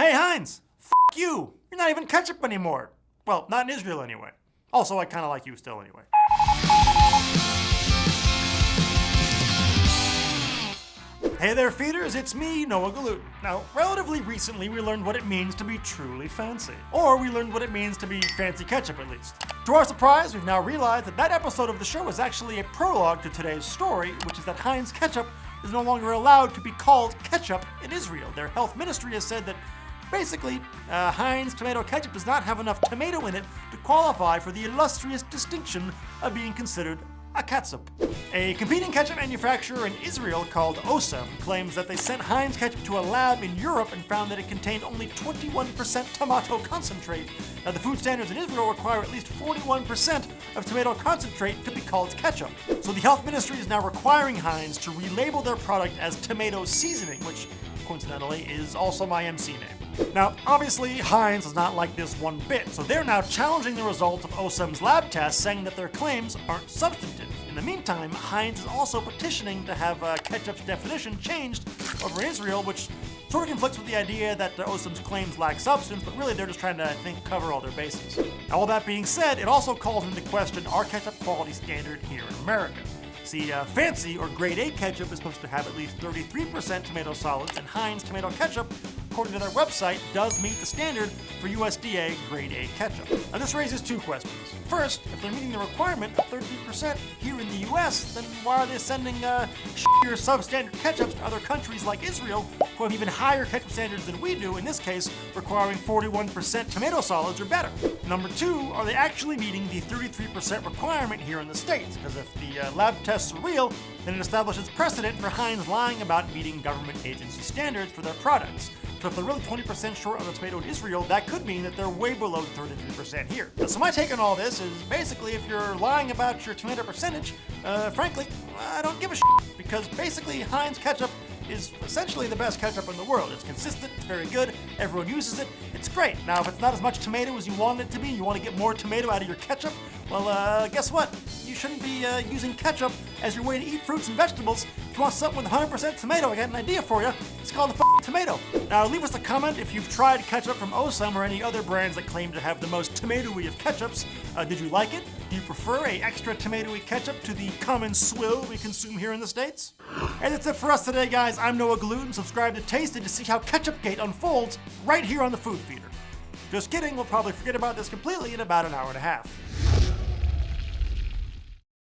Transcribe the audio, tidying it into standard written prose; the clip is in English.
Hey Heinz, you. You're not even ketchup anymore. Well, not in Israel anyway. Also, I kind of like you still anyway. Hey there feeders, it's me, Noah Gluten. Now, relatively recently we learned what it means to be truly fancy. Or we learned what it means to be fancy ketchup at least. To our surprise, we've now realized that that episode of the show is actually a prologue to today's story, which is that Heinz Ketchup is no longer allowed to be called ketchup in Israel. Their health ministry has said that basically, Heinz tomato ketchup does not have enough tomato in it to qualify for the illustrious distinction of being considered a catsup. A competing ketchup manufacturer in Israel called Osem claims that they sent Heinz ketchup to a lab in Europe and found that it contained only 21% tomato concentrate. Now, the food standards in Israel require at least 41% of tomato concentrate to be called ketchup. So the health ministry is now requiring Heinz to relabel their product as tomato seasoning, which coincidentally is also my MC name. Now, obviously, Heinz does not like this one bit, so they're now challenging the results of Osem's lab tests, saying that their claims aren't substantive. In the meantime, Heinz is also petitioning to have ketchup's definition changed over in Israel, which sort of conflicts with the idea that Osem's claims lack substance, but really they're just trying to, I think, cover all their bases. Now, all that being said, it also calls into question our ketchup quality standard here in America. See, fancy or grade A ketchup is supposed to have at least 33% tomato solids, and Heinz tomato ketchup, according to their website, does meet the standard for USDA grade A ketchup. Now this raises two questions. First, if they're meeting the requirement of 33% here in the US, then why are they sending shittier substandard ketchups to other countries like Israel, who have even higher ketchup standards than we do, in this case requiring 41% tomato solids or better? Number two, are they actually meeting the 33% requirement here in the States? Because if the lab tests are real, then it establishes precedent for Heinz lying about meeting government agency standards for their products. So if they're really 20% short on the tomato in Israel, that could mean that they're way below 33% here. So my take on all this is basically if you're lying about your tomato percentage, frankly, I don't give a shit, because basically Heinz ketchup is essentially the best ketchup in the world. It's consistent, it's very good, everyone uses it, it's great. Now, if it's not as much tomato as you want it to be, you want to get more tomato out of your ketchup, well, guess what? You shouldn't be using ketchup as your way to eat fruits and vegetables. If you want something with 100% tomato, I got an idea for you. It's called the tomato. Now, leave us a comment if you've tried ketchup from Osem or any other brands that claim to have the most tomatoey of ketchups. Did you like it? Do you prefer a extra tomatoey ketchup to the common swill we consume here in the States? And that's it for us today, guys. I'm Noah Gluten. Subscribe to Tasted to see how Ketchupgate unfolds right here on the Food Feeder. Just kidding, we'll probably forget about this completely in about an hour and a half.